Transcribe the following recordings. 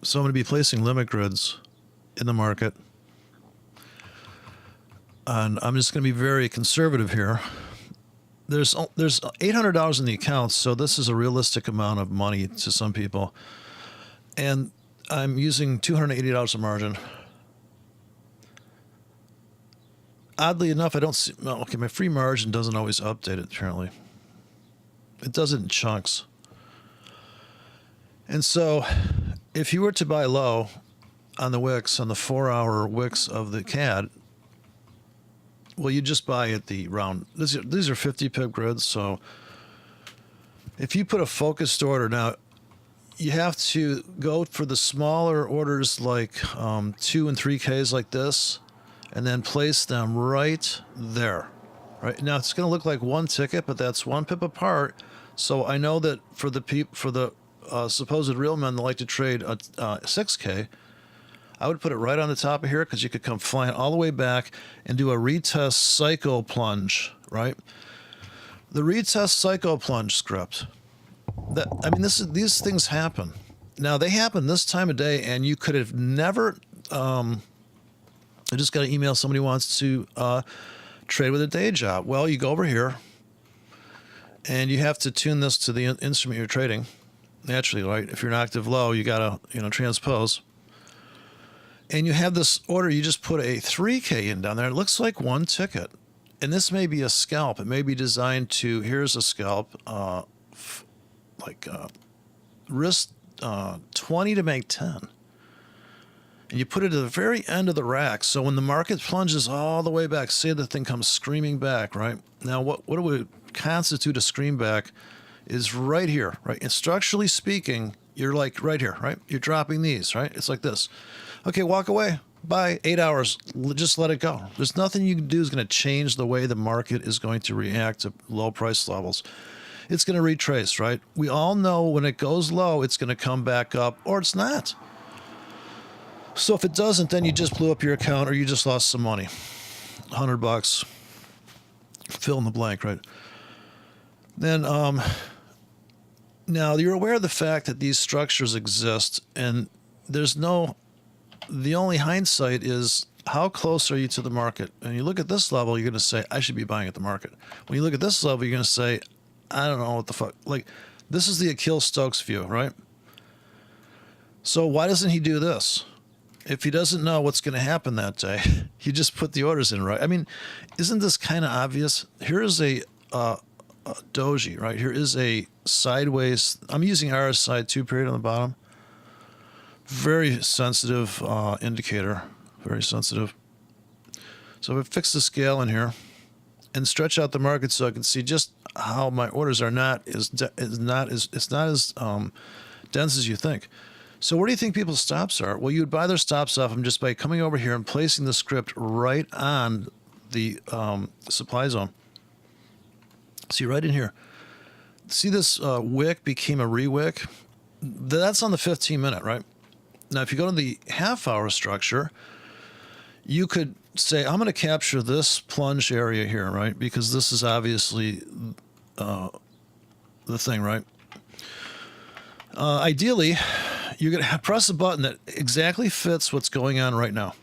So I'm going to be placing limit grids in the market. And I'm just going to be very conservative here. There's $800 in the account, so this is a realistic amount of money to some people. And I'm using $280 of margin. Oddly enough, I don't see... Well, okay, my free margin doesn't always update it, apparently. It does it in chunks. And so if you were to buy low on the wicks, on the 4-hour wicks of the CAD, well, you just buy at the round. These are 50 pip grids, so if you put a focused order, now you have to go for the smaller orders like 2 and 3Ks like this, and then place them right there. Right now, it's going to look like one ticket, but that's 1 pip apart. So I know that for the supposed real men that like to trade a 6K, I would put it right on the top of here because you could come flying all the way back and do a retest cycle plunge, right? The retest cycle plunge script. These things happen. Now, they happen this time of day, and you could have never... I just got an email, somebody wants to trade with a day job. Well, you go over here, and you have to tune this to the instrument you're trading. Naturally, right? If you're an active low, you got to transpose. And you have this order, you just put a 3K in down there. It looks like one ticket. And this may be a scalp. It may be designed to, here's a scalp, risk 20 to make 10. And you put it at the very end of the rack. So when the market plunges all the way back, say the thing comes screaming back, right? Now, what would constitute a scream back is right here, right? And structurally speaking, you're like right here, right? You're dropping these, right? It's like this. Okay, walk away. Bye. 8 hours. Just let it go. There's nothing you can do is going to change the way the market is going to react to low price levels. It's going to retrace, right? We all know when it goes low, it's going to come back up, or it's not. So if it doesn't, then you just blew up your account or you just lost some money. $100. Fill in the blank, right? Then, now you're aware of the fact that these structures exist, and the only hindsight is how close are you to the market? And you look at this level, you're going to say, I should be buying at the market. When you look at this level, you're going to say, I don't know what the fuck. Like, this is the Achilles Stokes view, right? So why doesn't he do this? If he doesn't know what's going to happen that day, he just put the orders in, right? I mean, isn't this kind of obvious? Here is a doji, right? Here is a sideways. I'm using RSI 2 period on the bottom. Very sensitive indicator. Very sensitive. So if I fix the scale in here and stretch out the market so I can see just how my orders are not as dense as you think. So where do you think people's stops are? Well, you would buy their stops off them just by coming over here and placing the script right on the supply zone. See right in here. See this wick became a re-wick? That's on the 15-minute, right? Now, if you go to the half-hour structure, you could say, I'm going to capture this plunge area here, right? Because this is obviously the thing, right? Ideally, you're going to press a button that exactly fits what's going on right now.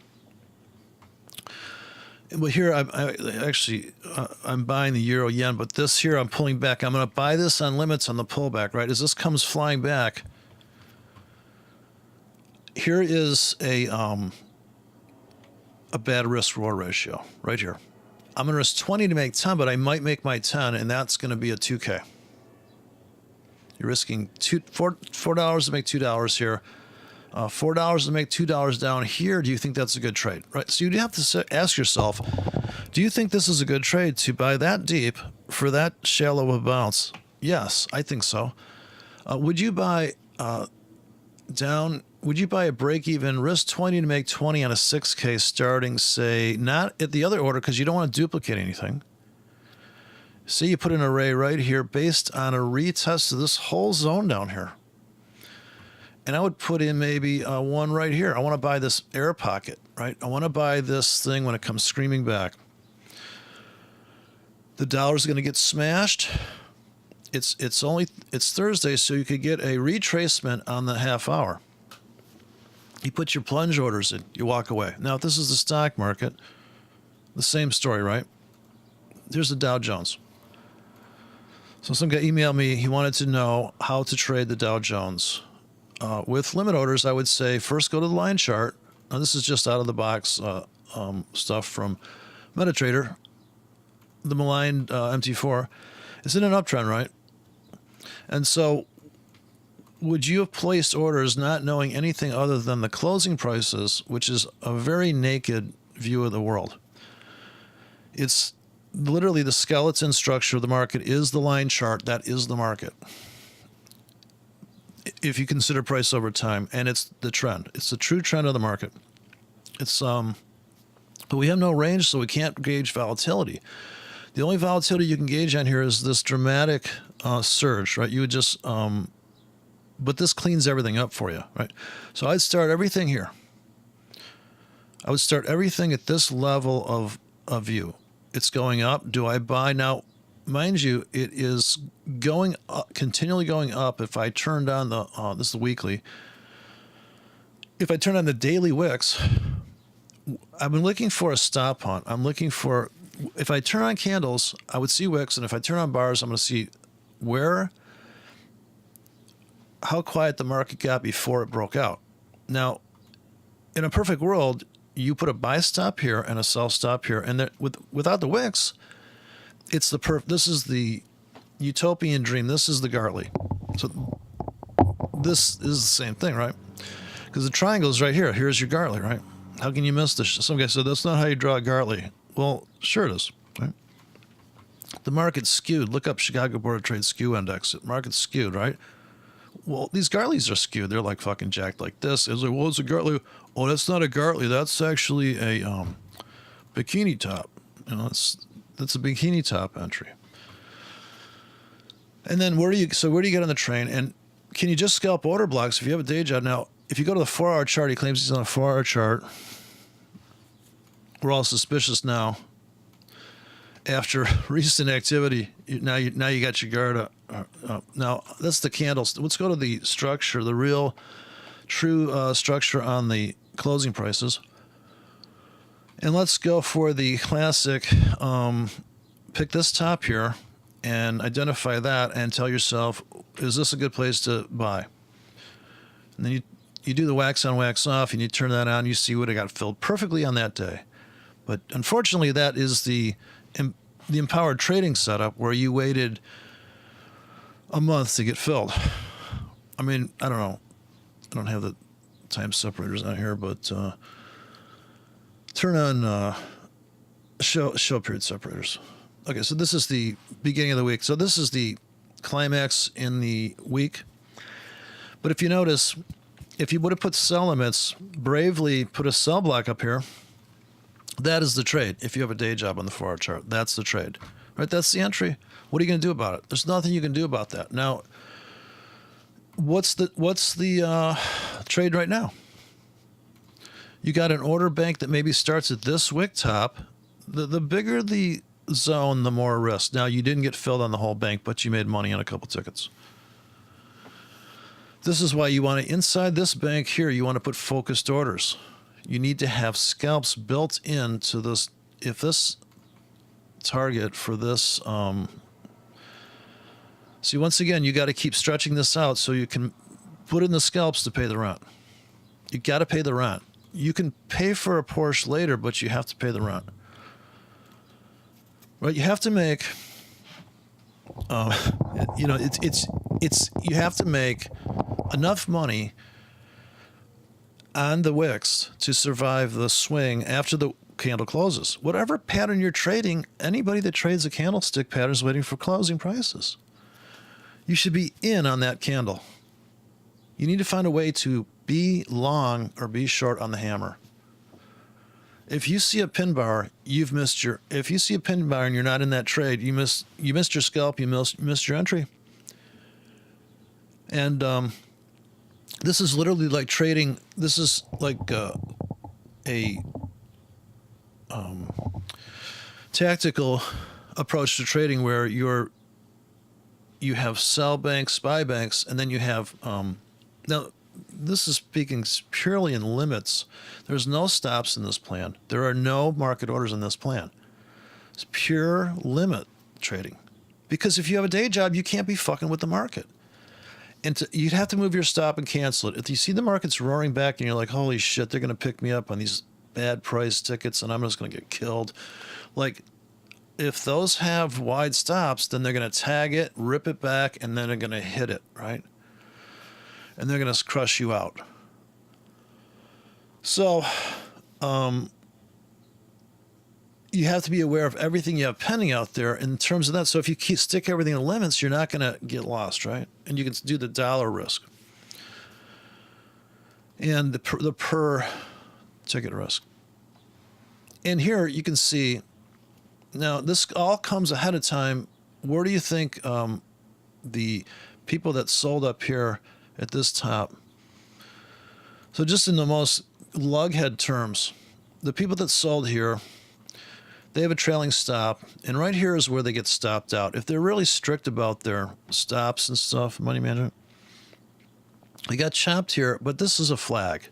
Well, here I'm buying the euro yen, but this here I'm pulling back. I'm going to buy this on limits on the pullback, right? As this comes flying back, here is a bad risk reward ratio right here. I'm going to risk 20 to make 10, but I might make my 10, and that's going to be a 2K. You're risking $4 to make $2 here. $4 to make $2 down here. Do you think that's a good trade? Right. So you have to ask yourself, do you think this is a good trade to buy that deep for that shallow of a bounce? Yes, I think so. Would you buy down? Would you buy a break even, risk 20 to make 20 on a 6K starting, say, not at the other order because you don't want to duplicate anything. Say you put an array right here based on a retest of this whole zone down here. And I would put in maybe one right here. I want to buy this air pocket, right? I want to buy this thing when it comes screaming back. The dollar's going to get smashed. It's Thursday, so you could get a retracement on the half hour. You put your plunge orders in, you walk away. Now, if this is the stock market, the same story, right? Here's the Dow Jones. So some guy emailed me. He wanted to know how to trade the Dow Jones. With limit orders, I would say first go to the line chart. Now, this is just out of the box stuff from MetaTrader, the maligned MT4. It's in an uptrend, right? And so would you have placed orders not knowing anything other than the closing prices, which is a very naked view of the world? It's literally the skeleton structure of the market is the line chart. That is the market. If you consider price over time, and it's the trend. It's the true trend of the market. It's but we have no range, so we can't gauge volatility. The only volatility you can gauge on here is this dramatic surge, right? You would just but this cleans everything up for you, right? So I'd start everything here. I would start everything at this level of view. It's going up. Do I buy? Now, mind you, it is going up, continually going up. If I turned on the, this is the weekly. If I turn on the daily wicks, I've been looking for a stop hunt. I'm looking for, if I turn on candles, I would see wicks. And if I turn on bars, I'm going to see how quiet the market got before it broke out. Now, in a perfect world, you put a buy stop here and a sell stop here, and without the wicks, it's this is the utopian dream. This is the Gartley. So this is the same thing, right? Because the triangle is right here. Here's your Gartley, right? How can you miss this? Some guy said that's not how you draw a Gartley. Well, sure it is, right? The market's skewed. Look up Chicago Board of Trade Skew Index. The market's skewed, right? Well, these Gartleys are skewed. They're like fucking jacked like this. It's like, well, it's a Gartley. Oh, that's not a Gartley. That's actually a bikini top. You know, that's a bikini top entry. And then where do you get on the train? And can you just scalp order blocks if you have a day job? Now, if you go to the 4-hour chart, he claims he's on a 4-hour chart. We're all suspicious now. After recent activity, now you got your guard up. Now, that's the candles. Let's go to the structure, the real, true structure on the closing prices. And let's go for the classic, pick this top here and identify that and tell yourself, is this a good place to buy? And then you do the wax on, wax off, and you turn that on, you see what it got filled perfectly on that day. But unfortunately, that is the empowered trading setup where you waited a month to get filled. I mean, I don't know. I don't have the time separators on here, but turn on show period separators. Okay, so this is the beginning of the week. So this is the climax in the week. But if you notice, if you would have put sell limits, bravely put a sell block up here, that is the trade. If you have a day job on the 4-hour chart, that's the trade, right? That's the entry. What are you going to do about it? There's nothing you can do about that. Now, what's the trade right now? You got an order bank that maybe starts at this wick top. The bigger the zone, the more risk. Now, you didn't get filled on the whole bank, but you made money on a couple tickets. This is why you want to, inside this bank here, you want to put focused orders. You need to have scalps built into this. If this target for this, see, once again, you got to keep stretching this out so you can put in the scalps to pay the rent. You got to pay the rent. You can pay for a Porsche later, but you have to pay the rent. Right? You have to make, you have to make enough money on the wicks to survive the swing after the candle closes. Whatever pattern you're trading, anybody that trades a candlestick pattern is waiting for closing prices. You should be in on that candle. You need to find a way to be long or be short on the hammer. If you see a pin bar, you've missed your. If you see a pin bar and you're not in that trade, you missed your scalp. You missed your entry. And this is literally like trading. This is like a tactical approach to trading where you have sell banks, buy banks, and then you have now this is speaking purely in limits. There's no stops in this plan. There are no market orders in this plan. It's pure limit trading. Because if you have a day job, you can't be fucking with the market. And you'd have to move your stop and cancel it. If you see the market's roaring back and you're like, holy shit, they're going to pick me up on these bad price tickets and I'm just going to get killed. Like, if those have wide stops, then they're going to tag it, rip it back, and then they're going to hit it, right? And they're going to crush you out. So, you have to be aware of everything you have pending out there in terms of that. So if you stick everything in limits, you're not going to get lost, right? And you can do the dollar risk and the per ticket risk. And here you can see, now this all comes ahead of time. Where do you think the people that sold up here at this top? So just in the most lughead terms, the people that sold here, they have a trailing stop, and right here is where they get stopped out. If they're really strict about their stops and stuff, money management, they got chopped here, but this is a flag.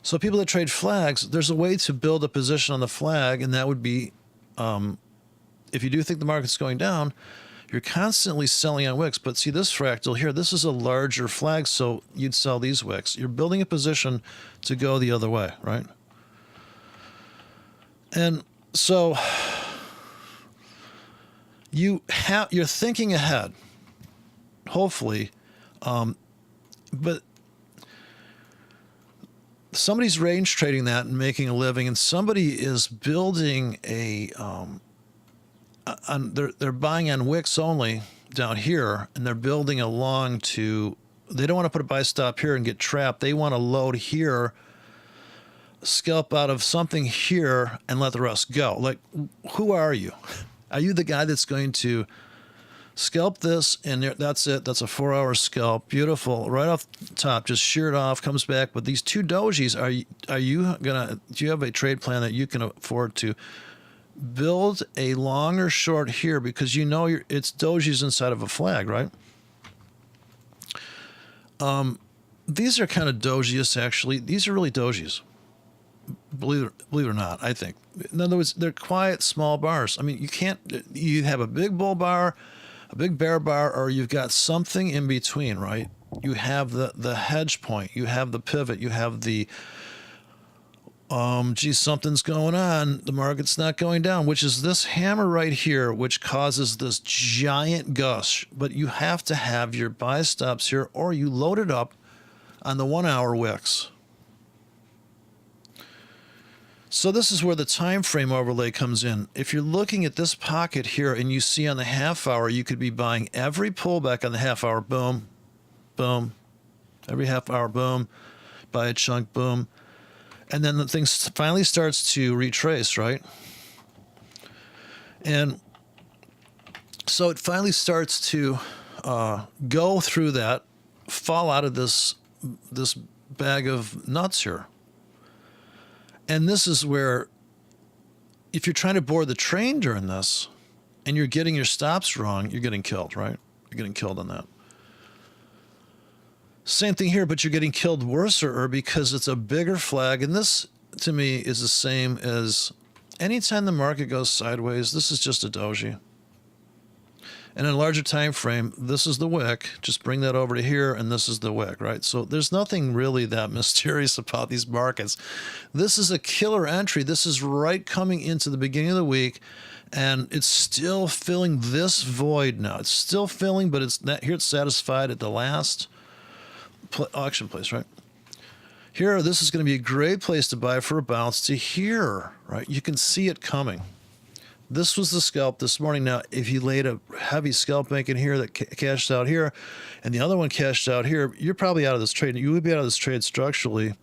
So people that trade flags, there's a way to build a position on the flag, and that would be, if you do think the market's going down, you're constantly selling on wicks. But see this fractal here, this is a larger flag, so you'd sell these wicks. You're building a position to go the other way, right? And so you're thinking ahead, hopefully, but somebody's range trading that and making a living, and somebody is building they're buying on wicks only down here, and they're building along to. They don't want to put a buy stop here and get trapped. They want to load here, scalp out of something here, and let the rest go. Like, who are you? Are you the guy that's going to scalp this and that's it? That's a 4-hour scalp, beautiful, right off the top, just shear it off, comes back. But these two dojis, do you have a trade plan that you can afford to build a long or short here, because you know it's dojis inside of a flag, right? These are kind of dojiest, actually. These are really dojis. Believe it or not, I think. In other words, they're quiet, small bars. I mean, you have a big bull bar, a big bear bar, or you've got something in between, right? You have the hedge point, you have the pivot, you have the, something's going on, the market's not going down, which is this hammer right here, which causes this giant gush. But you have to have your buy stops here, or you load it up on the 1-hour wicks. So this is where the time frame overlay comes in. If you're looking at this pocket here and you see on the half hour, you could be buying every pullback on the half hour, boom, boom, every half hour, boom, buy a chunk, boom. And then the thing finally starts to retrace, right? And so it finally starts to go through that, fall out of this bag of nuts here. And this is where, if you're trying to board the train during this and you're getting your stops wrong, you're getting killed, right? You're getting killed on that. Same thing here, but you're getting killed worser because it's a bigger flag. And this, to me, is the same as anytime the market goes sideways, this is just a doji. And in a larger time frame, this is the wick. Just bring that over to here, and this is the wick, right? So there's nothing really that mysterious about these markets. This is a killer entry. This is right coming into the beginning of the week, and it's still filling this void now. It's still filling, but it's not, here it's satisfied at the last auction place, right? Here, this is going to be a great place to buy for a bounce to here, right? You can see it coming. This was the scalp this morning. Now, if you laid a heavy scalp bank in here that cashed out here, and the other one cashed out here, you're probably out of this trade. You would be out of this trade structurally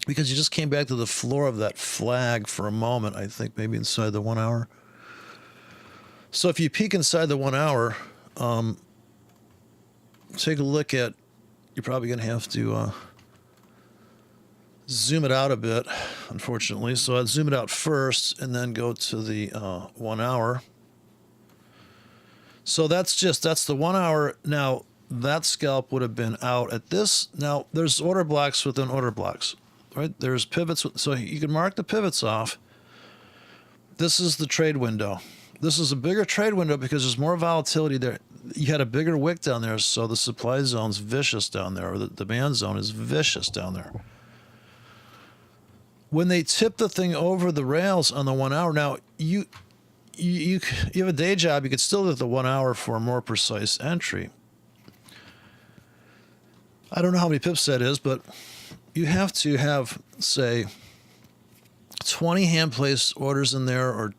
because you just came back to the floor of that flag for a moment, I think, maybe inside the 1 hour. So if you peek inside the 1 hour, take a look at, you're probably going to have to zoom it out a bit, unfortunately. So I'd zoom it out first and then go to the 1 hour. So that's the 1 hour. Now, that scalp would have been out at this. Now, there's order blocks within order blocks, right? There's pivots. So you can mark the pivots off. This is the trade window. This is a bigger trade window because there's more volatility there. You had a bigger wick down there, so the supply zone's vicious down there, or the demand zone is vicious down there. When they tip the thing over the rails on the 1 hour, now you have a day job, you could still do the 1 hour for a more precise entry. I don't know how many pips that is, but you have to have, say, 20 hand placed orders in there,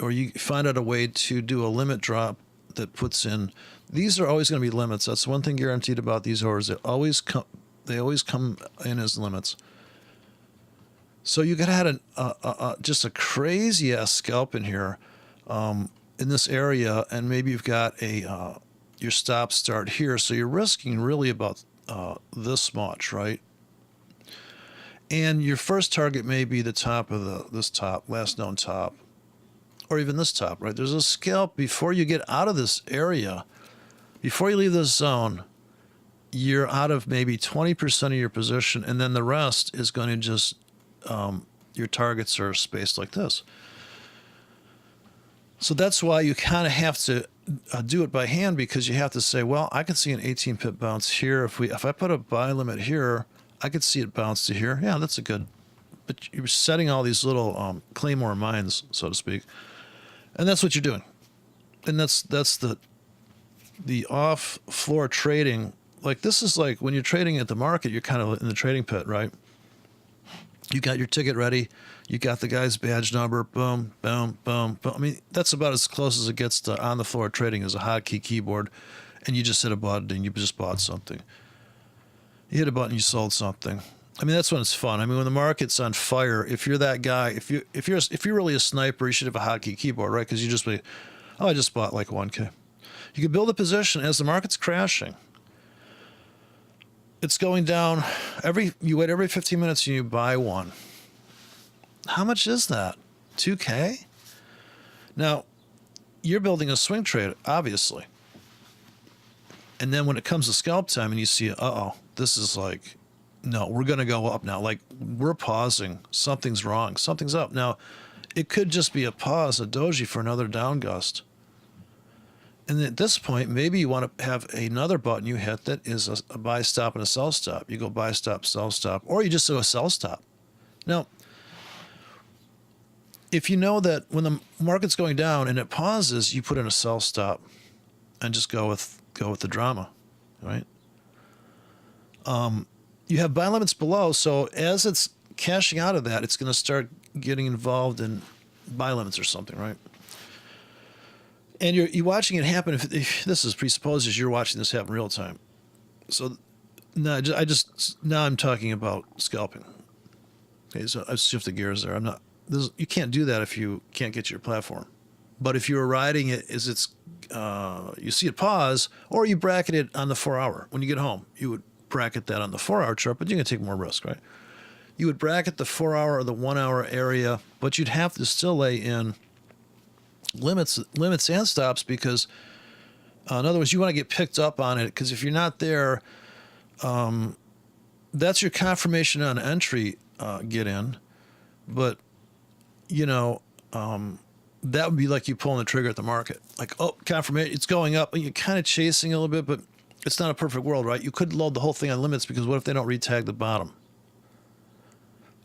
or you find out a way to do a limit drop that puts in. These are always going to be limits. That's one thing guaranteed about these orders. They always come in as limits. So you could have had just a crazy ass scalp in here, in this area, and maybe you've got your stop start here. So you're risking really about this much, right? And your first target may be the top of this top, last known top, or even this top, right? There's a scalp before you get out of this area, before you leave this zone. You're out of maybe 20% of your position, and then the rest is going to just your targets are spaced like this. So that's why you kind of have to do it by hand, because you have to say, well, I can see an 18 pip bounce here. If I put a buy limit here, I could see it bounce to here. Yeah, that's a good. But you're setting all these little claymore mines, so to speak, and that's what you're doing. And that's the off floor trading. Like, this is like when you're trading at the market, you're kind of in the trading pit, right? You got your ticket ready. You got the guy's badge number. Boom, boom, boom, boom. I mean, that's about as close as it gets to on the floor trading as a hotkey keyboard. And you just hit a button and you just bought something. You hit a button, you sold something. I mean, that's when it's fun. I mean, when the market's on fire, if you're that guy, if you're really a sniper, you should have a hotkey keyboard, right? Because you just be, oh, I just bought like 1K. You can build a position as the market's crashing. It's going down you wait every 15 minutes and you buy one. How much is that? 2K? Now, you're building a swing trade, obviously. And then when it comes to scalp time and you see, this is like, no, we're going to go up now. Like, we're pausing. Something's wrong. Something's up. Now, it could just be a pause, a doji for another down gust. And at this point, maybe you want to have another button you hit that is a buy stop and a sell stop. You go buy stop, sell stop, or you just do a sell stop. Now, if you know that when the market's going down and it pauses, you put in a sell stop and just go with the drama, right? You have buy limits below, so as it's cashing out of that, it's going to start getting involved in buy limits or something, right? And you're watching it happen. If this is presupposes you're watching this happen real time. So now I'm talking about scalping. Okay, so I've shifted gears there. You can't do that if you can't get to your platform. But if you're riding it as you see it pause, or you bracket it on the 4 hour. When you get home, you would bracket that on the 4 hour chart, but you're going to take more risk, right? You would bracket the 4 hour or the 1 hour area, but you'd have to still lay in limits and stops, because in other words, you want to get picked up on it, because if you're not there, that's your confirmation on entry, get in. But that would be like you pulling the trigger at the market, like, oh, confirmation, it's going up, and you're kind of chasing a little bit, but it's not a perfect world, right? You could load the whole thing on limits, because what if they don't retag the bottom?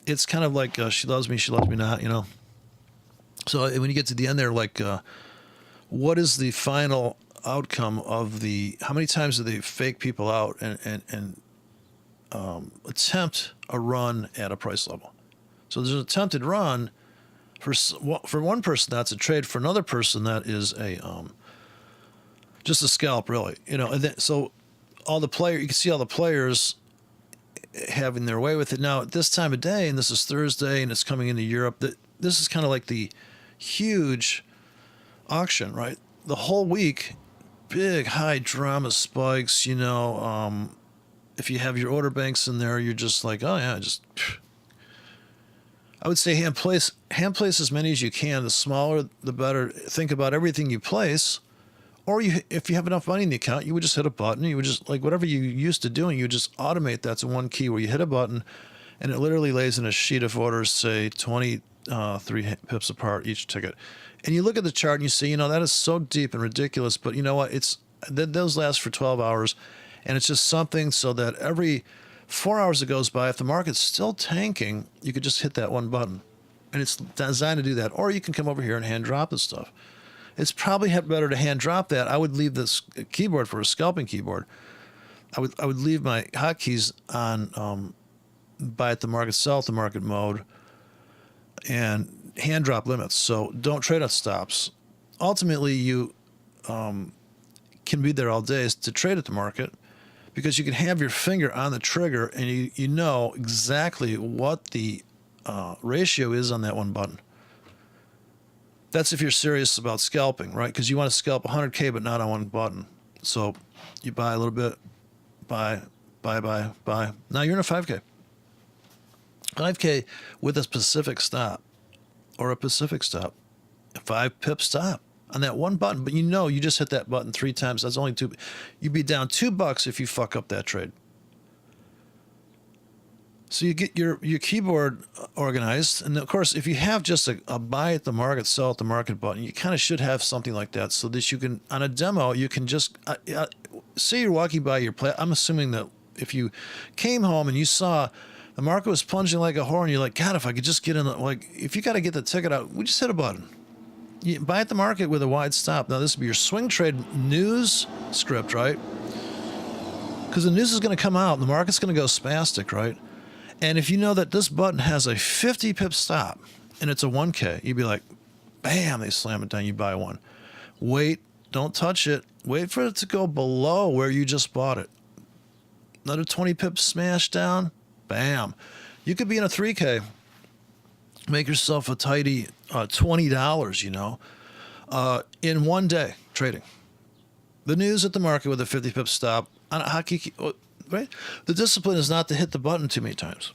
It's kind of like she loves me not, So when you get to the end there, like, what is the final outcome of how many times do they fake people out and attempt a run at a price level? So there's an attempted run for one person, that's a trade. For another person, that is just a scalp, really. And then, so you can see all the players having their way with it. Now, at this time of day, and this is Thursday, and it's coming into Europe, this is kind of like the huge auction, right? The whole week, big high drama spikes. If you have your order banks in there, you're just like, oh yeah, I would say hand place as many as you can. The smaller, the better. Think about everything you place, Or if you have enough money in the account, you would just hit a button. You would just, like, whatever you used to doing, you would just automate that to one key where you hit a button and it literally lays in a sheet of orders, say 23 pips apart each ticket. And you look at the chart and you see, that is so deep and ridiculous, but you know what? Those last for 12 hours, and it's just something so that every 4 hours that goes by, if the market's still tanking, you could just hit that one button. And it's designed to do that. Or you can come over here and hand drop the stuff. It's probably better to hand drop that. I would leave this keyboard for a scalping keyboard. I would leave my hotkeys on buy at the market, sell at the market mode, and hand drop limits. So don't trade at stops. Ultimately, you can be there all day to trade at the market because you can have your finger on the trigger and you know exactly what the ratio is on that one button. That's if you're serious about scalping, right? Because you want to scalp 100K but not on one button. So you buy a little bit, buy. Now you're in a 5K. 5K with a specific stop or a Pacific stop, a 5-pip stop on that one button. But you just hit that button 3 times. That's only two. You'd be down $2 if you fuck up that trade. So you get your keyboard organized. And of course, if you have just a buy at the market, sell at the market button, you kind of should have something like that so that you can, on a demo, you can just, say you're walking by your play. I'm assuming that if you came home and you saw the market was plunging like a whore and you're like, God, if I could just get in, if you got to get the ticket out, we just hit a button. You buy at the market with a wide stop. Now, this would be your swing trade news script, right? Because the news is going to come out and the market's going to go spastic, right? And if you know that this button has a 50-pip stop and it's a 1K, you'd be like, bam, they slam it down, you buy one. Wait, don't touch it. Wait for it to go below where you just bought it. Another 20 pips smash down, bam. You could be in a 3K. Make yourself a tidy $20, in one day trading. The news at the market with a 50-pip stop on a hotkey, right? The discipline is not to hit the button too many times.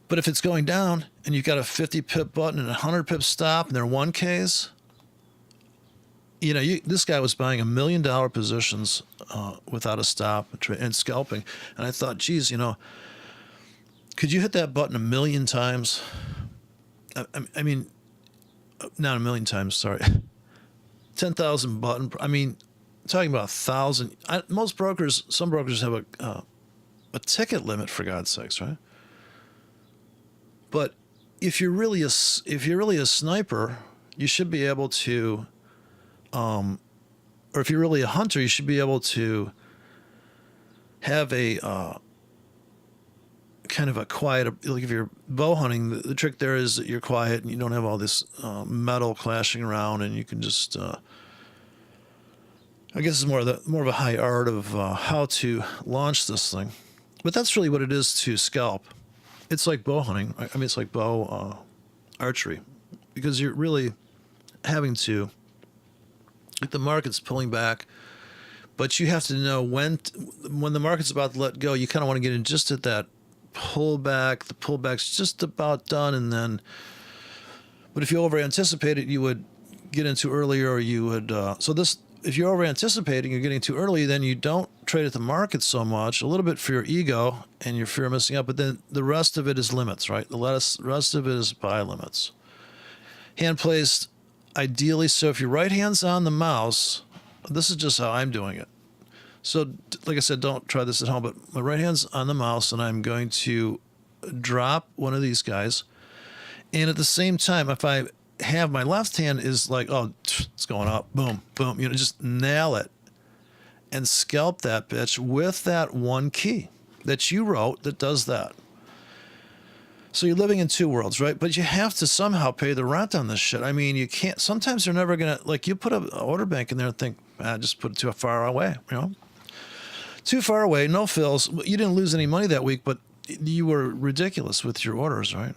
But if it's going down and you've got a 50-pip button and a 100-pip stop and they're 1Ks, this guy was buying $1 million positions without a stop and scalping. And I thought, geez, could you hit that button 1 million times? I mean, not 1 million times, sorry. 10,000 button. I mean, talking about 1,000. Some brokers have a ticket limit, for God's sakes, right? But if you're really a sniper, you should be able to, or if you're really a hunter, you should be able to have a kind of a quiet, like if you're bow hunting, the trick there is that you're quiet and you don't have all this metal clashing around, and you can just, I guess it's more of a high art of how to launch this thing. But that's really what it is to scalp. It's like bow hunting. I mean, it's like bow archery, because you're really having to, like, the market's pulling back, but you have to know when the market's about to let go, you kind of want to get in just at that pullback. The pullback's just about done, and then, but if you over anticipate it, you would get into earlier, or you would, if you're over anticipating, you're getting too early, then you don't trade at the market so much, a little bit for your ego and your fear of missing out, but then the rest of it is limits, right? The rest of it is buy limits. Hand placed ideally, so if your right hand's on the mouse, this is just how I'm doing it. So like I said, don't try this at home, but my right hand's on the mouse and I'm going to drop one of these guys. And at the same time, if I have my left hand is like, oh, it's going up, boom, boom, just nail it and scalp that bitch with that one key that you wrote that does that. So you're living in two worlds, right? But you have to somehow pay the rent on this shit. I mean, you can't, sometimes you're never going to, like, you put an order bank in there and think, just put it too far away, Too far away, no fills. You didn't lose any money that week, but you were ridiculous with your orders, right?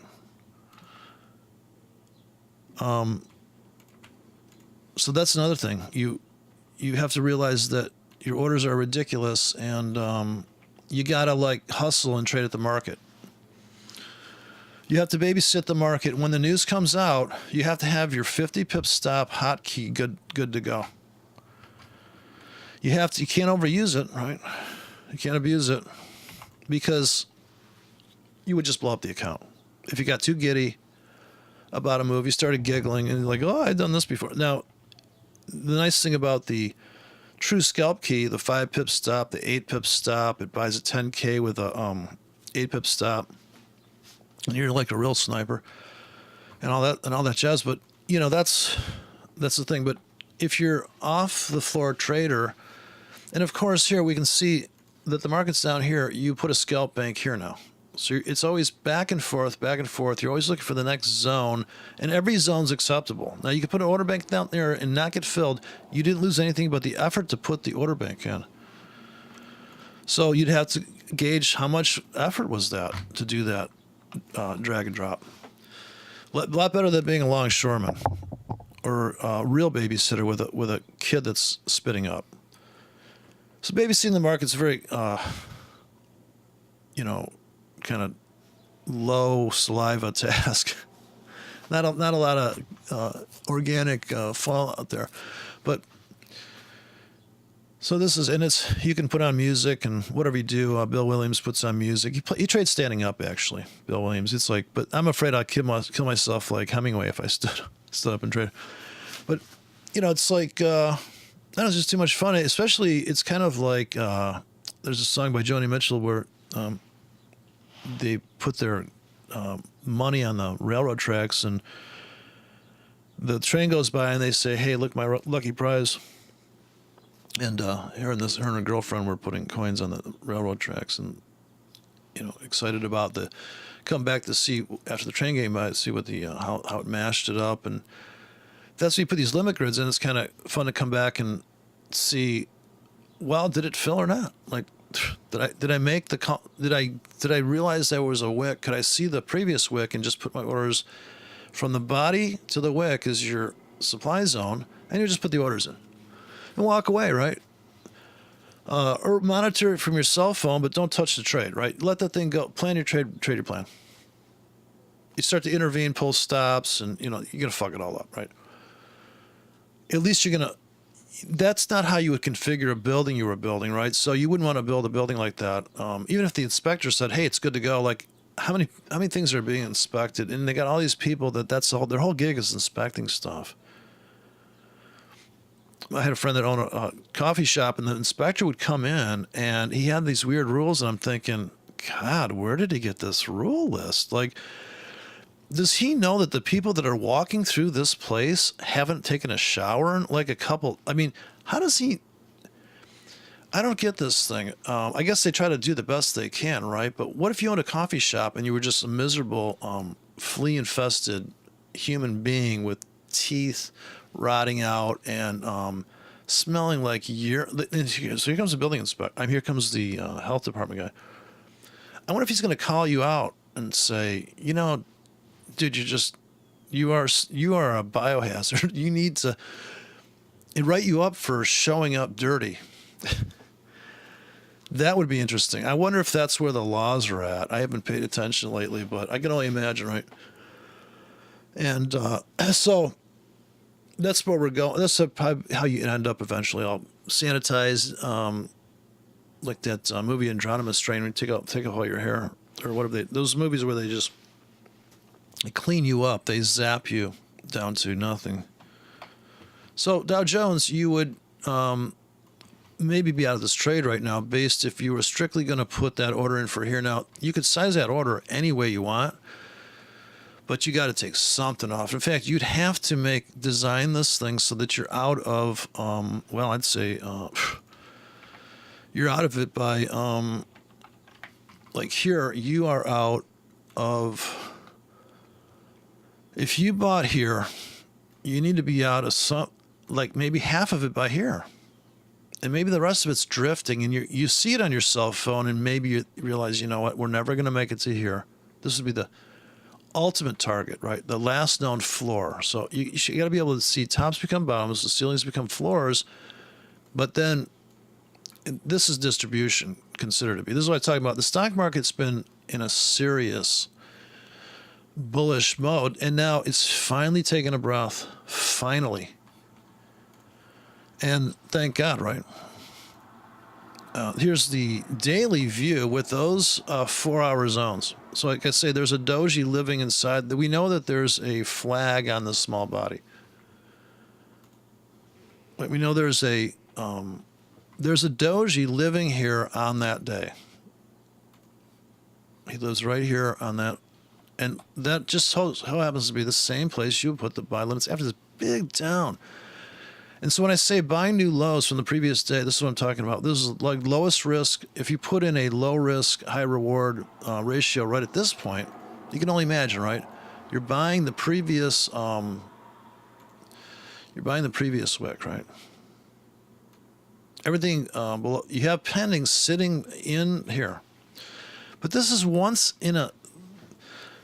So that's another thing. You have to realize that your orders are ridiculous, and you gotta hustle and trade at the market. You have to babysit the market. When the news comes out, you have to have your 50 pip stop hotkey good to go. You can't overuse it, right? You can't abuse it because you would just blow up the account. If you got too giddy about a move, you started giggling and you're like, oh, I've done this before. Now, the nice thing about the true scalp key, the 5 pip stop, the 8 pip stop, it buys a 10K with a 8 pip stop, and you're like a real sniper and all that jazz. But that's the thing. But if you're off the floor trader, and of course here we can see that the market's down here, you put a scalp bank here now. So it's always back and forth, back and forth. You're always looking for the next zone, and every zone's acceptable. Now, you can put an order bank down there and not get filled. You didn't lose anything but the effort to put the order bank in. So you'd have to gauge how much effort was that to do that drag and drop. A lot better than being a longshoreman or a real babysitter with a kid that's spitting up. So babysitting the market's very, kind of low saliva task. Not a lot of organic fallout there, but so this is, and you can put on music and whatever you do. Bill Williams puts on music. He trades standing up actually. Bill Williams. It's like, but I'm afraid I'd kill myself like Hemingway if I stood up and traded. But it's like. That was just too much fun. Especially, it's kind of like there's a song by Joni Mitchell where they put their money on the railroad tracks, and the train goes by, and they say, "Hey, look, my lucky prize." And her and her girlfriend were putting coins on the railroad tracks, and excited about the come back to see after the train came by, see what the how it mashed it up. And that's when you put these limit grids in. It's kind of fun to come back and see, well, did it fill or not? Like, did I make did I realize there was a wick? Could I see the previous wick and just put my orders from the body to the wick is your supply zone, and you just put the orders in and walk away, right? Or monitor it from your cell phone, but don't touch the trade, right? Let that thing go. Plan your trade your plan. You start to intervene, pull stops, and you're gonna fuck it all up, right? At least you're gonna. That's not how you would configure a building you were building, right? So you wouldn't want to build a building like that. Even if the inspector said, "Hey, it's good to go," like how many things are being inspected, and they got all these people that's their whole gig is inspecting stuff. I had a friend that owned a coffee shop, and the inspector would come in, and he had these weird rules, and I'm thinking, God, where did he get this rule list? Like, does he know that the people that are walking through this place haven't taken a shower in like a couple? I mean, how does he? I don't get this thing. I guess they try to do the best they can, right? But what if you owned a coffee shop and you were just a miserable, flea-infested human being with teeth rotting out and smelling like so here comes the building inspector. Here comes the health department guy. I wonder if he's going to call you out and say, dude, you are a biohazard. You need to write you up for showing up dirty. That would be interesting. I wonder if that's where the laws are at. I haven't paid attention lately, but I can only imagine, right? And so that's where we're going. That's how you end up eventually. I'll sanitize, like that movie Andromeda Strain. When you take off all your hair, or what have those movies where they clean you up, they zap you down to nothing. So Dow Jones, you would maybe be out of this trade right now based if you were strictly going to put that order in for here. Now, you could size that order any way you want, but you got to take something off. In fact, you'd have to design this thing so that you're out of, I'd say you're out of it by, like here, you are out of, if you bought here, you need to be out of like maybe half of it by here. And maybe the rest of it's drifting, and you see it on your cell phone, and maybe you realize, you know what, we're never going to make it to here. This would be the ultimate target, right? The last known floor. So you got to be able to see tops become bottoms, the ceilings become floors, but then this is distribution considered to be. This is what I talk about. The stock market's been in a serious bullish mode, and now it's finally taken a breath. Finally. And thank God, right? Here's the daily view with those 4-hour zones. So like I say, there's a doji living inside. We know that there's a flag on the small body. We know there's a doji living here on that day. He lives right here on that. And that just so happens to be the same place you would put the buy limits after this big down. And so when I say buying new lows from the previous day, this is what I'm talking about. This is like lowest risk. If you put in a low risk, high reward ratio right at this point, you can only imagine, right? You're buying the previous wick, right? Everything below, you have pending sitting in here. But this is once in a.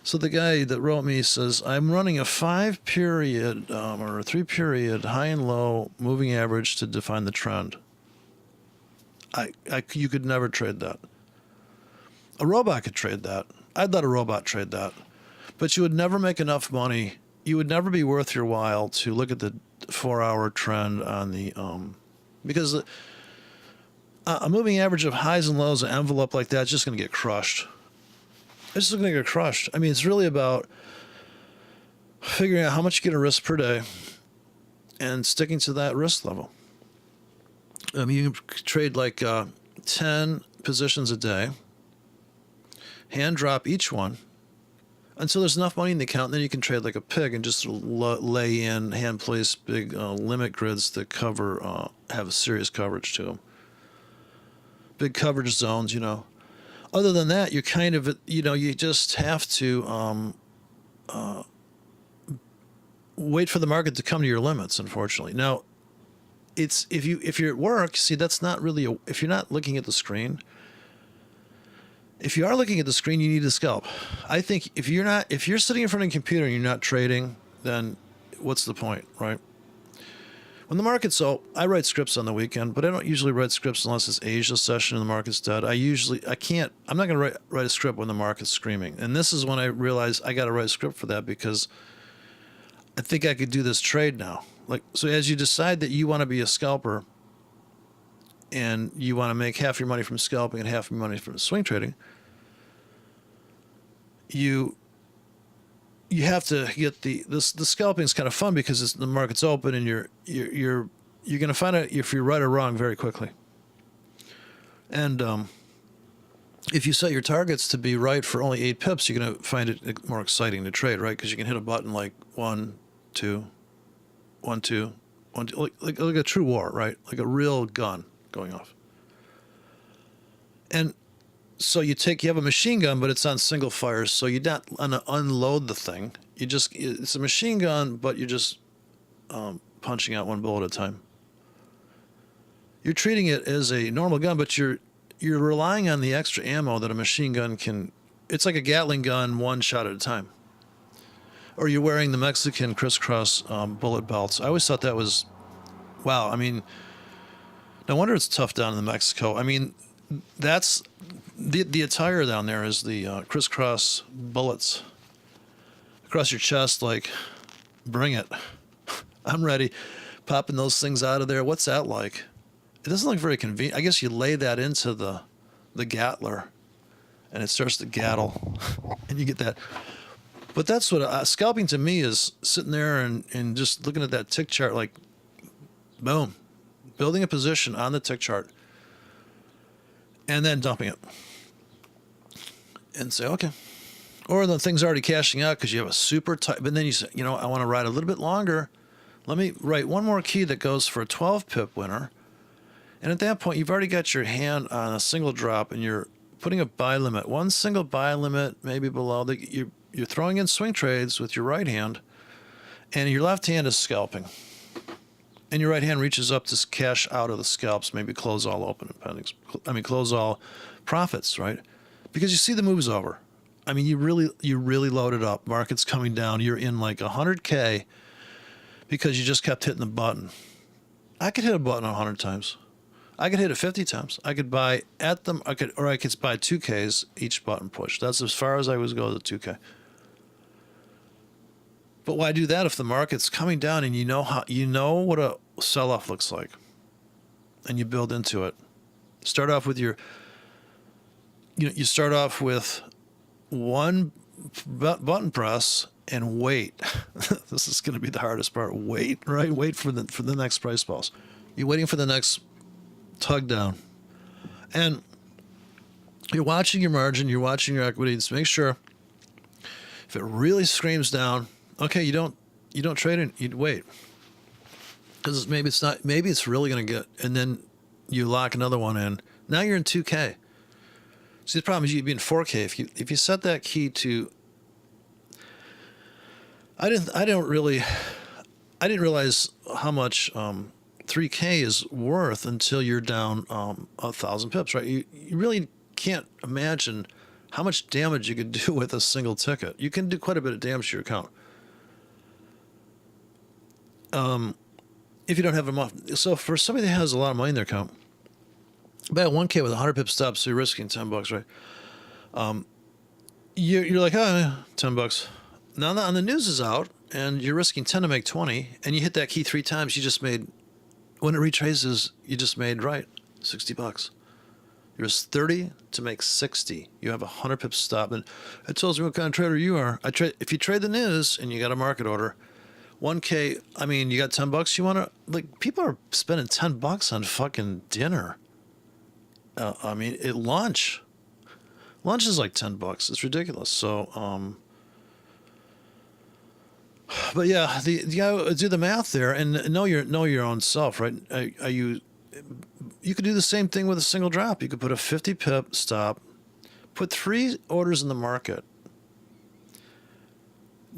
So the guy that wrote me says, I'm running a 5-period or a 3-period high and low moving average to define the trend. You could never trade that. A robot could trade that. I'd let a robot trade that. But you would never make enough money. You would never be worth your while to look at the 4-hour trend on the, because a moving average of highs and lows, an envelope like that, is just going to get crushed. It's just going to get crushed. I mean, it's really about figuring out how much you get a risk per day and sticking to that risk level. You can trade like 10 positions a day, hand drop each one until there's enough money in the account, and then you can trade like a pig and just lay in, hand place big limit grids that cover, have a serious coverage to them. Big coverage zones, you know. Other than that, you kind of, you just have to wait for the market to come to your limits, unfortunately. Now, it's if you're at work, see, that's not really, if you're not looking at the screen, if you are looking at the screen, you need a scalp. I think if you're sitting in front of a computer and you're not trading, then what's the point, right? When the market's I write scripts on the weekend, but I don't usually write scripts unless it's Asia session and the market's dead. I'm not going to write a script when the market's screaming. And this is when I realized I got to write a script for that, because I think I could do this trade now. So as you decide that you want to be a scalper and you want to make half your money from scalping and half your money from swing trading, you have to get the scalping is kind of fun because the market's open and you're going to find out if you're right or wrong very quickly. And if you set your targets to be right for only 8 pips, you're going to find it more exciting to trade, right? Because you can hit a button like 1, 2, 1, 2, 1, 2, like a true war, right? Like a real gun going off. And so you have a machine gun, but it's on single fire, so you don't unload the thing. It's a machine gun, but you're just punching out one bullet at a time. You're treating it as a normal gun, but you're relying on the extra ammo that a machine gun can. It's like a Gatling gun, one shot at a time. Or you're wearing the Mexican crisscross bullet belts. I always thought that was, wow. I mean, no wonder it's tough down in Mexico. I mean, that's the attire down there is the crisscross bullets across your chest. Like, bring it. I'm ready. Popping those things out of there. What's that like? It doesn't look very convenient. I guess you lay that into the Gatler, and it starts to gattle, and you get that. But that's what scalping to me is, sitting there and just looking at that tick chart, like, boom, building a position on the tick chart, and then dumping it. And say, okay. Or the thing's already cashing out because you have a super tight, but then you say, I want to ride a little bit longer. Let me write one more key that goes for a 12 pip winner. And at that point, you've already got your hand on a single drop and you're putting a buy limit, one single buy limit, maybe below. You're throwing in swing trades with your right hand, and your left hand is scalping. And your right hand reaches up to cash out of the scalps, maybe close all open pendings. Close all profits, right? Because you see the move's over. I mean, you really loaded up. Market's coming down. You're in like 100K because you just kept hitting the button. I could hit a button 100 times. I could hit it 50 times. I could buy at them. I could buy 2Ks each button push. That's as far as I was go to 2K. But why do that if the market's coming down and you know what a sell-off looks like, and you build into it? Start off with you start off with one button press and wait. This is going to be the hardest part. Wait, right? Wait for the next price pulse. You're waiting for the next tug down, and you're watching your margin. You're watching your equities. Make sure if it really screams down, okay, you don't trade it. You wait, because maybe it's really going to get, and then you lock another one in. Now you're in 2K. See, the problem is you'd be in 4K if you set that key to. I didn't realize how much 3K is worth until you're down 1,000 pips, right? You really can't imagine how much damage you could do with a single ticket. You can do quite a bit of damage to your account. If you don't have them off. So for somebody that has a lot of money in their account, about 1K with 100 pip stop, so you're risking $10, right? You're like, oh, $10. Now the news is out, and you're risking 10 to make 20, and you hit that key 3 times. You just made, when it retraces, you just made $60. You risk 30 to make 60. You have 100 pips stop, and it tells me what kind of trader you are. If you trade the news and you got a market order, 1K. I mean, you got $10. You want to, like, people are spending $10 on fucking dinner. I mean, lunch is like $10. It's ridiculous. So, but yeah, you gotta do the math there and know your own self, right? You could do the same thing with a single drop. You could put a 50 pip stop, put 3 orders in the market,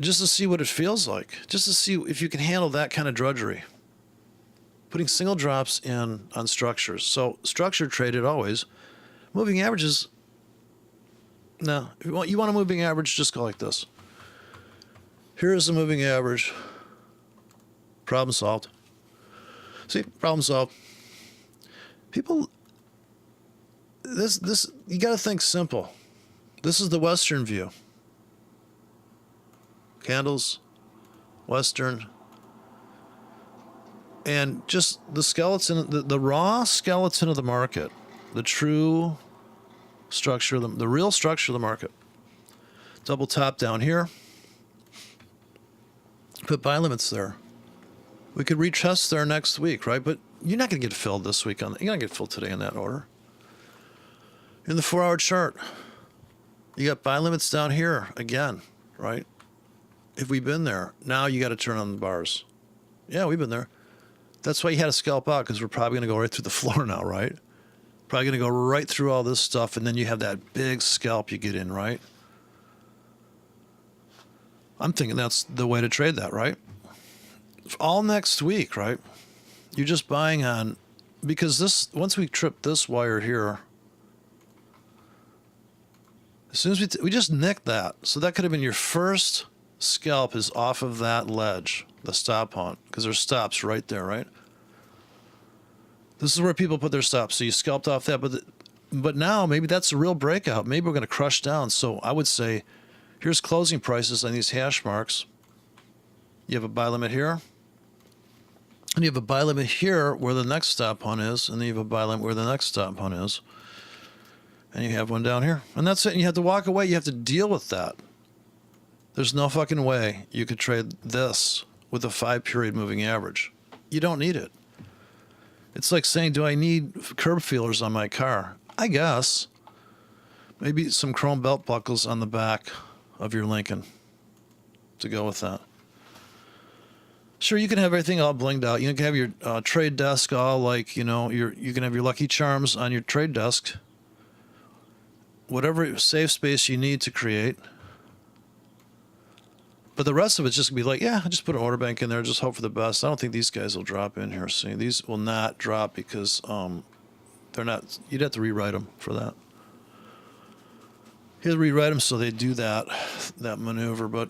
just to see what it feels like, just to see if you can handle that kind of drudgery. Putting single drops in on structures. So structure traded always. Moving averages, no. If you want a moving average, just go like this. Here's a moving average. Problem solved. See, problem solved. People, this you got to think simple. This is the Western view. Candles, Western. And just the skeleton, the raw skeleton of the market, the true structure, the real structure of the market. Double top down here. Put buy limits there. We could retest there next week, right? But you're not going to get filled this week. You're not going to get filled today in that order. In the 4-hour chart, you got buy limits down here again, right? If we've been there, now you got to turn on the bars. Yeah, we've been there. That's why you had to scalp out, because we're probably going to go right through the floor now, right? Probably going to go right through all this stuff, and then you have that big scalp you get in, right? I'm thinking that's the way to trade that, right? All next week, right? You're just buying on, because once we trip this wire here, as soon as we just nicked that. So that could have been your first scalp is off of that ledge, the stop hunt, because there's stops right there, right? This is where people put their stops. So you scalped off that, but now maybe that's a real breakout. Maybe we're going to crush down. So I would say, here's closing prices on these hash marks. You have a buy limit here, and you have a buy limit here where the next stop hunt is, and then you have a buy limit where the next stop hunt is, and you have one down here, and that's it. And you have to walk away. You have to deal with that. There's no fucking way you could trade this with a 5-period moving average. You don't need it. It's like saying, do I need curb feelers on my car? I guess. Maybe some chrome belt buckles on the back of your Lincoln to go with that. Sure, you can have everything all blinged out. You can have your trade desk all like, you can have your Lucky Charms on your trade desk. Whatever safe space you need to create. But the rest of it's just going to be like, yeah, just put an order bank in there, just hope for the best. I don't think these guys will drop in here. See, these will not drop because they're not, you'd have to rewrite them for that. You have to rewrite them so they do that maneuver. But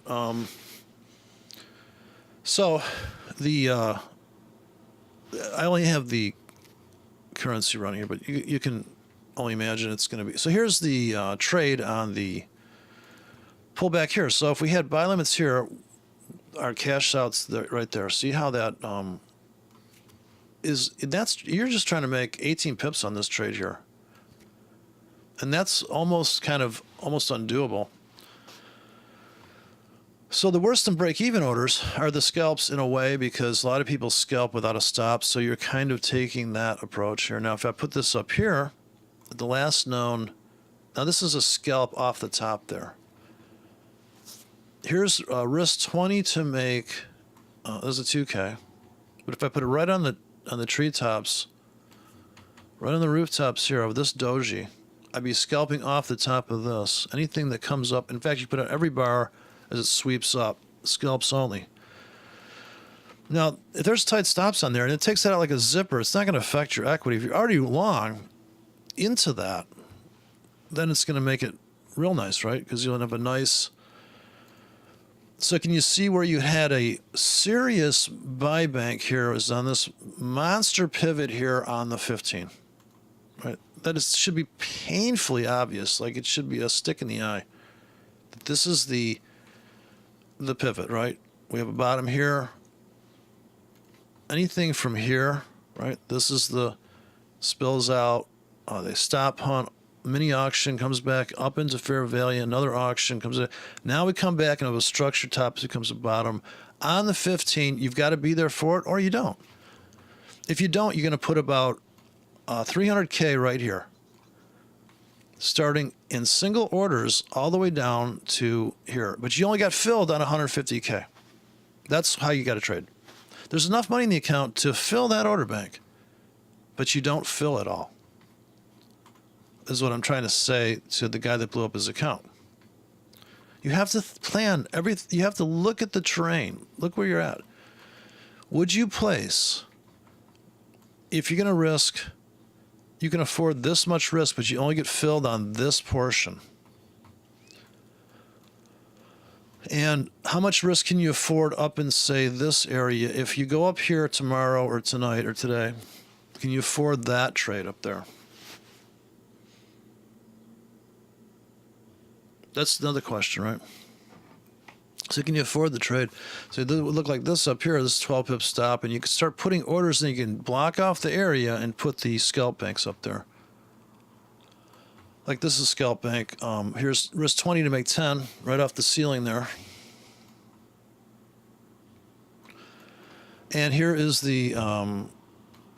so I only have the currency running here, but you can only imagine it's going to be. So here's the trade on the pullback here. So if we had buy limits here, our cash outs there, right there. See how that you're just trying to make 18 pips on this trade here. And that's almost undoable. So the worst in break-even orders are the scalps in a way, because a lot of people scalp without a stop. So you're kind of taking that approach here. Now, if I put this up here, the last known, now this is a scalp off the top there. Here's risk 20 to make, there's a 2K. But if I put it right on the treetops, right on the rooftops here of this doji, I'd be scalping off the top of this. Anything that comes up, in fact, you put on every bar as it sweeps up, scalps only. Now, if there's tight stops on there and it takes that out like a zipper, it's not going to affect your equity. If you're already long into that, then it's going to make it real nice, right? Because you'll have a nice... So can you see where you had a serious buy bank here? It was on this monster pivot here on the 15, right? Should be painfully obvious, like it should be a stick in the eye. That this is the pivot, right? We have a bottom here. Anything from here, right? This is the spills out. They stop hunt. Mini auction comes back up into fair value. Another auction comes in. Now we come back and have a structure top becomes a bottom. On the 15, you've got to be there for it or you don't. If you don't, you're going to put about 300K right here, starting in single orders all the way down to here. But you only got filled on 150K. That's how you got to trade. There's enough money in the account to fill that order bank, but you don't fill it all, is what I'm trying to say to the guy that blew up his account. You have to plan everything. You have to look at the terrain. Look where you're at. Would you place, if you're going to risk, you can afford this much risk, but you only get filled on this portion. And how much risk can you afford up in, say, this area? If you go up here tomorrow or tonight or today, can you afford that trade up there? That's another question, right? So can you afford the trade? So it would look like this up here, this 12 pip stop, and you can start putting orders and you can block off the area and put the scalp banks up there. Like this is scalp bank. Here's risk 20 to make 10 right off the ceiling there. And here is the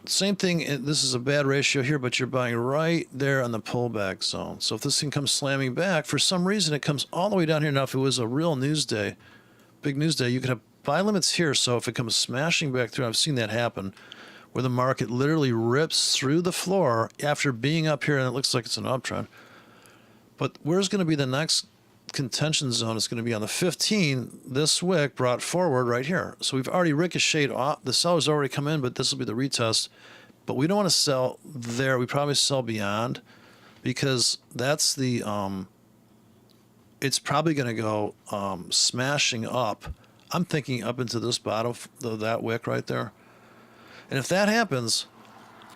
same thing. This is a bad ratio here, but you're buying right there on the pullback zone. So if this thing comes slamming back, for some reason it comes all the way down here. Now, if it was a real news day, big news day, you could have buy limits here. So if it comes smashing back through, I've seen that happen, where the market literally rips through the floor after being up here, and it looks like it's an uptrend. But where's going to be the next contention zone? It's going to be on the 15. This wick brought forward right here. So we've already ricocheted off. The seller's already come in, but this will be the retest. But we don't want to sell there. We probably sell beyond, because that's the it's probably going to go smashing up. I'm thinking up into this bottom, that wick right there. And if that happens,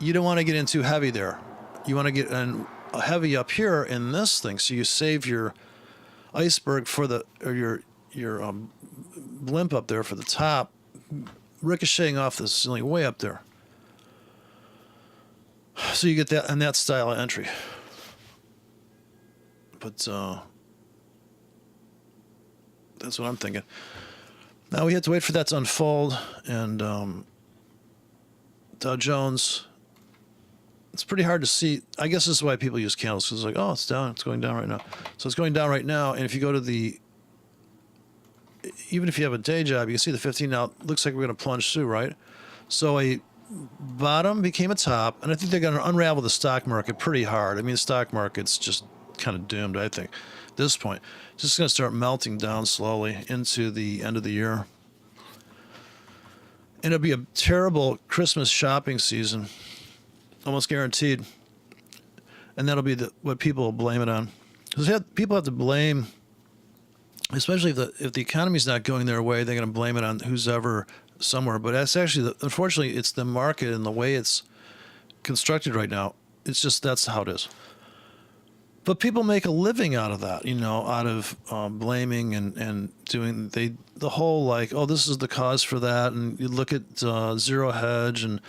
you don't want to get in too heavy there. You want to get in heavy up here in this thing, so you save your iceberg for your blimp up there for the top, ricocheting off the ceiling way up there. So you get that and that style of entry. But that's what I'm thinking. Now we have to wait for that to unfold, and Dow Jones, it's pretty hard to see. I guess this is why people use candles, because it's like, oh, it's down, it's going down right now. So it's going down right now, and if you go to the, even if you have a day job, you can see the 15 now. It looks like we're going to plunge through, right? So a bottom became a top, and I think they're going to unravel the stock market pretty hard. I mean, the stock market's just kind of doomed, I think, at this point. It's just going to start melting down slowly into the end of the year. And it'll be a terrible Christmas shopping season, almost guaranteed. And that'll be what people will blame it on. Because people have to blame, especially if the economy's not going their way, they're going to blame it on who's ever somewhere. But that's actually, unfortunately, it's the market and the way it's constructed right now. It's just, that's how it is. But people make a living out of that, out of blaming and doing the whole like, oh, this is the cause for that, and you look at Zero Hedge and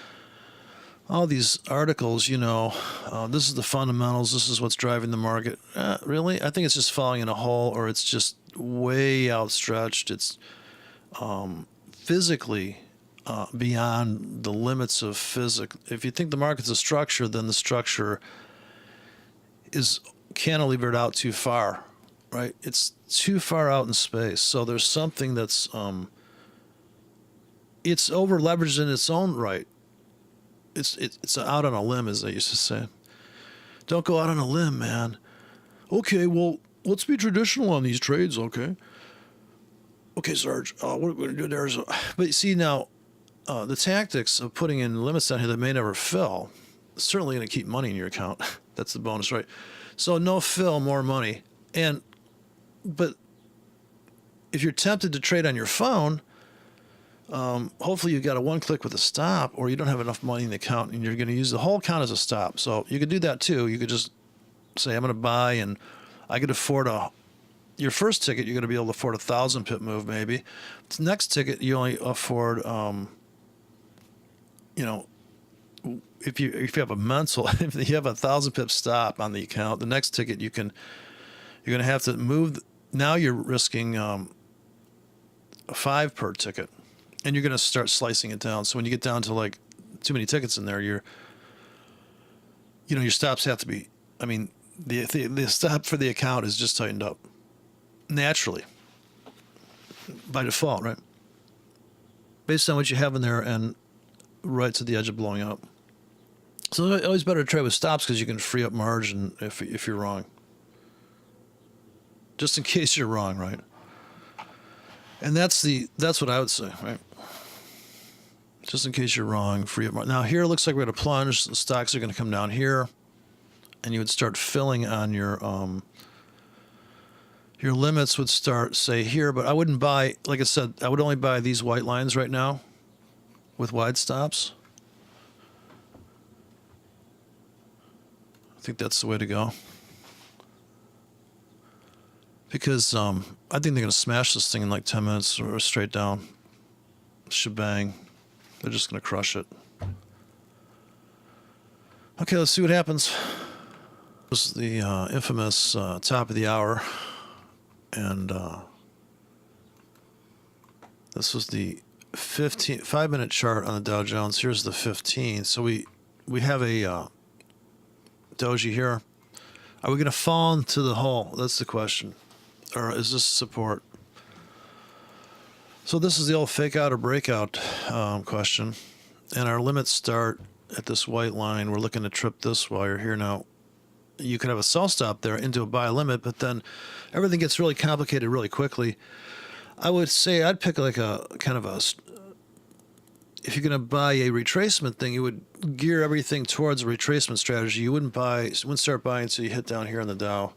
all these articles, this is the fundamentals, this is what's driving the market. Really? I think it's just falling in a hole, or it's just way outstretched. It's physically beyond the limits of physics. If you think the market's a structure, then the structure is cantilevered out too far, right? It's too far out in space. So there's something that's it's over leveraged in its own right. It's out on a limb, as they used to say. Don't go out on a limb, man. Okay, well, let's be traditional on these trades, okay? Okay, Sarge, what we're going to do there is... But you see now, the tactics of putting in limits down here that may never fill is certainly going to keep money in your account. That's the bonus, right? So no fill, more money. But if you're tempted to trade on your phone... hopefully you've got a one click with a stop, or you don't have enough money in the account and you're going to use the whole account as a stop. So you could do that too. You could just say, I'm going to buy, and I could afford your first ticket, you're going to be able to afford 1,000 pip move maybe. The next ticket, you only afford, if you have a mental, if you have 1,000 pip stop on the account, the next ticket you're going to have to move. Now you're risking 5 per ticket. And you're going to start slicing it down. So when you get down to like too many tickets in there, your stops have to be, the stop for the account is just tightened up naturally by default, right? Based on what you have in there and right to the edge of blowing up. So it's always better to trade with stops because you can free up margin if you're wrong. Just in case you're wrong, right? And that's what I would say, right? Just in case you're wrong, free up margin. Now here it looks like we're going to plunge. The stocks are going to come down here, and you would start filling on your limits would start, say, here. But I wouldn't buy, like I said, I would only buy these white lines right now with wide stops. I think that's the way to go. Because I think they're going to smash this thing in like 10 minutes or straight down. Shebang. They're just going to crush it. Okay, let's see what happens. This is the infamous top of the hour. And this was the 5-minute chart on the Dow Jones. Here's the 15. So we have a doji here. Are we going to fall into the hole? That's the question. Or is this support? So this is the old fake out or breakout question. And our limits start at this white line. We're looking to trip this wire here. Now, you could have a sell stop there into a buy limit, but then everything gets really complicated really quickly. I would say I'd pick like a kind of a... If you're going to buy a retracement thing, you would gear everything towards a retracement strategy. You wouldn't start buying until you hit down here in the Dow.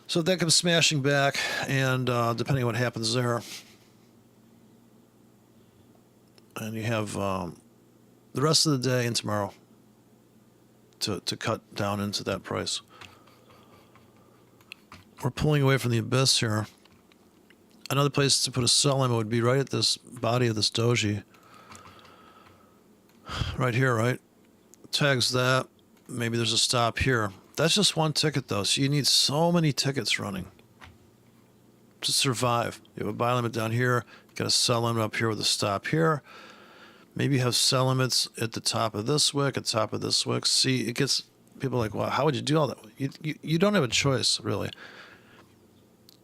So if that comes smashing back, and depending on what happens there, and you have the rest of the day and tomorrow to cut down into that price. We're pulling away from the abyss here. Another place to put a sell limit would be right at this body of this doji. Right here, right? Tags that. Maybe there's a stop here. That's just one ticket, though. So you need so many tickets running to survive. You have a buy limit down here. You got a sell limit up here with a stop here. Maybe you have sell limits at the top of this wick, at the top of this wick. See, it gets people like, well, how would you do all that? You don't have a choice, really.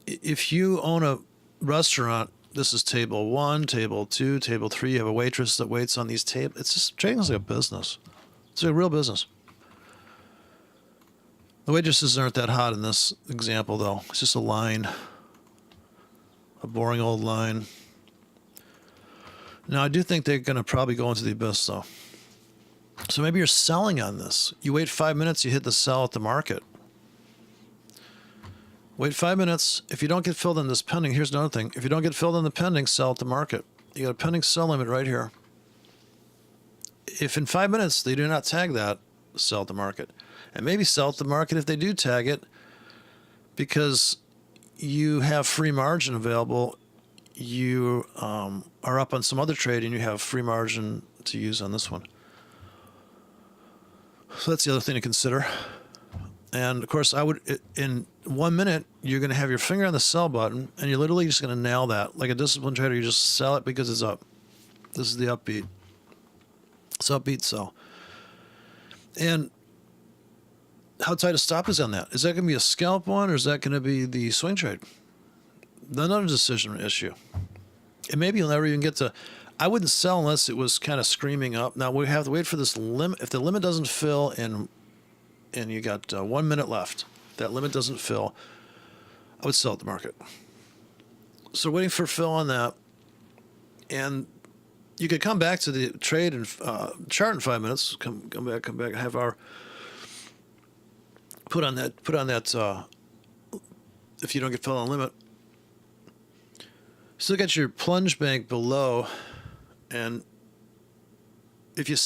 If you own a restaurant, this is table 1, table 2, table 3. You have a waitress that waits on these tables. It's just trading is like a business. It's a real business. The waitresses aren't that hot in this example, though. It's just a line, a boring old line. Now, I do think they're going to probably go into the abyss, though. So maybe you're selling on this. You wait 5 minutes, you hit the sell at the market. Wait 5 minutes. If you don't get filled in this pending, here's another thing. If you don't get filled in the pending, sell at the market. You got a pending sell limit right here. If in 5 minutes they do not tag that, sell at the market. and maybe sell at the market if they do tag it, because you have free margin available. You are up on some other trade and you have free margin to use on this one. So that's the other thing to consider. And of course, I would, in 1 minute, you're going to have your finger on the sell button and you're literally just going to nail that. Like a disciplined trader, you just sell it because it's up. This is the upbeat. It's upbeat sell. And how tight a stop is on that? Is that going to be a scalp one or is that going to be the swing trade? Another decision issue. And maybe you'll never even get to, I wouldn't sell unless it was kind of screaming up. Now we have to wait for this limit. If the limit doesn't fill and you got 1 minute left, if that limit doesn't fill, I would sell at the market. So waiting for fill on that. And you could come back to the trade and chart in 5 minutes, come back, have our, put on that, if you don't get fill on limit. Still got your plunge bank below, and if you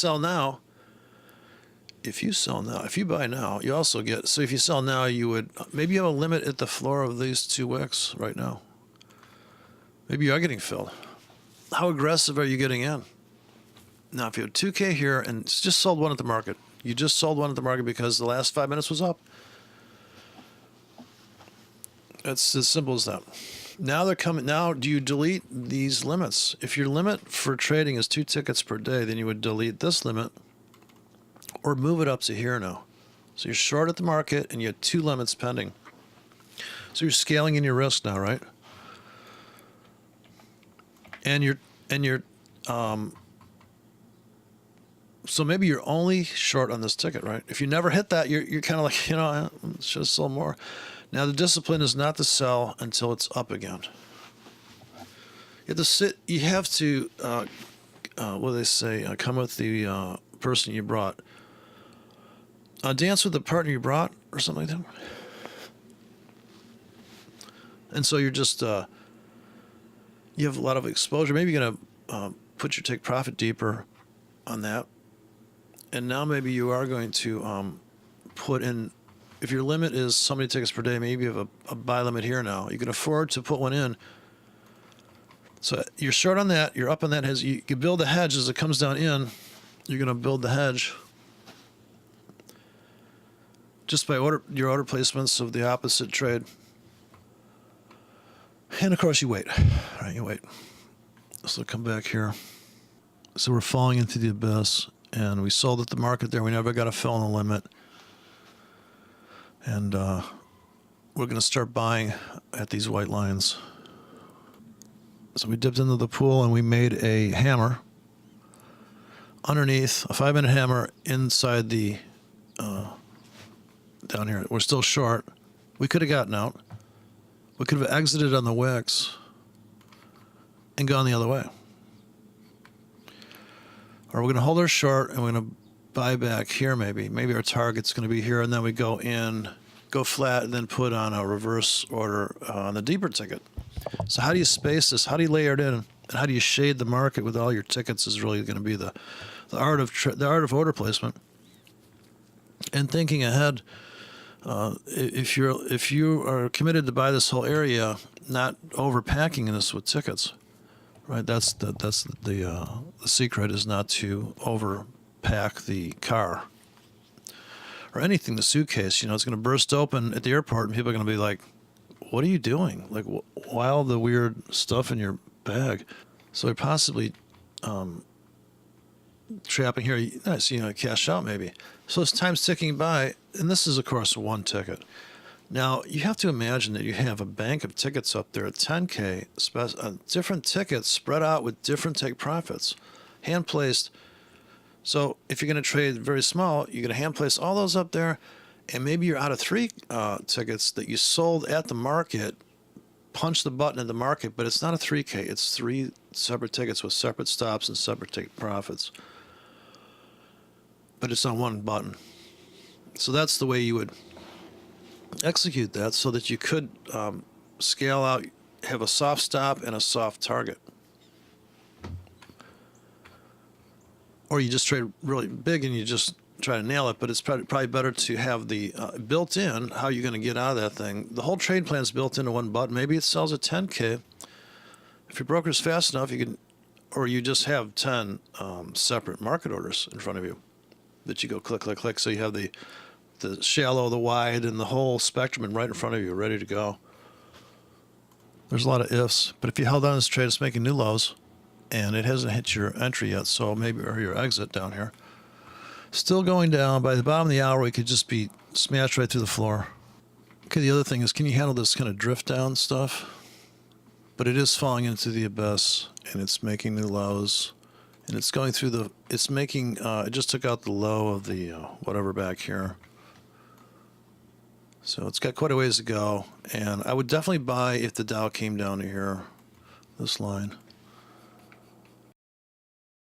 buy now, you also get, so if you sell now, you would, maybe you have a limit at the floor of these 2 wicks right now. Maybe you are getting filled. How aggressive are you getting in? Now, if you have 2K here and it's just sold one at the market, you just sold one at the market because the last 5 minutes was up. It's as simple as that. Now they're coming. Now, do you delete these limits? If your limit for trading is 2 tickets per day, then you would delete this limit or move it up to here now. So you're short at the market and you have 2 limits pending. So you're scaling in your risk now, right? And you're so maybe you're only short on this ticket, right? If you never hit that, you're kind of like, should have sold more. Now, the discipline is not to sell until it's up again. You have to sit. You have to, what do they say? Come with the person you brought. Dance with the partner you brought, or something like that. And so you're just, you have a lot of exposure. Maybe you're going to put your take profit deeper on that. And now maybe you are going to put in, if your limit is so many tickets per day, maybe you have a buy limit here now. You can afford to put one in. So you're short on that. You're up on that hedge. You can build the hedge as it comes down in. You're going to build the hedge just by your order placements of the opposite trade. And of course you wait. All right, you wait. So come back here. So we're falling into the abyss, and we sold at the market there. We never got a fill on the limit. And we're going to start buying at these white lines. So we dipped into the pool and we made a hammer underneath, a 5-minute hammer inside the, down here. We're still short. We could have gotten out. We could have exited on the wicks and gone the other way. Or we're going to hold our short and we're going to buy back here maybe. Maybe our target's going to be here, and then we go in, go flat, and then put on a reverse order on the deeper ticket. So how do you space this? How do you layer it in? And how do you shade the market with all your tickets is really going to be the art of order placement. And thinking ahead, if you are committed to buy this whole area, not overpacking this with tickets, right? That's the secret, is not to overpack the car or anything. The suitcase, it's going to burst open at the airport, and people are going to be like, "What are you doing? Like, why all the weird stuff in your bag?" So possibly trapping here. Nice, cash out maybe. So as time's ticking by, and this is of course one ticket. Now you have to imagine that you have a bank of tickets up there at 10K, different tickets spread out with different take profits, hand placed. So if you're going to trade very small, you're going to hand place all those up there, and maybe you're out of 3 tickets that you sold at the market. Punch the button at the market, but it's not a 3K. It's 3 separate tickets with separate stops and separate take profits. But it's on one button. So that's the way you would execute that, so that you could scale out, have a soft stop and a soft target. Or you just trade really big and you just try to nail it, but it's probably better to have the built in how you're going to get out of that thing. The whole trade plan is built into one button. Maybe it sells at 10K. If your broker's fast enough, you can, or you just have 10 separate market orders in front of you that you go click, click, click. So you have the shallow, the wide, and the whole spectrum right in front of you, ready to go. There's a lot of ifs, but if you held on this trade, it's making new lows, and it hasn't hit your entry yet, so maybe, or your exit down here. Still going down. By the bottom of the hour, we could just be smashed right through the floor. Okay, the other thing is, can you handle this kind of drift down stuff? But it is falling into the abyss, and it's making new lows, and it's going through the, it's making, it just took out the low of the whatever back here. So it's got quite a ways to go, and I would definitely buy if the Dow came down to here, this line.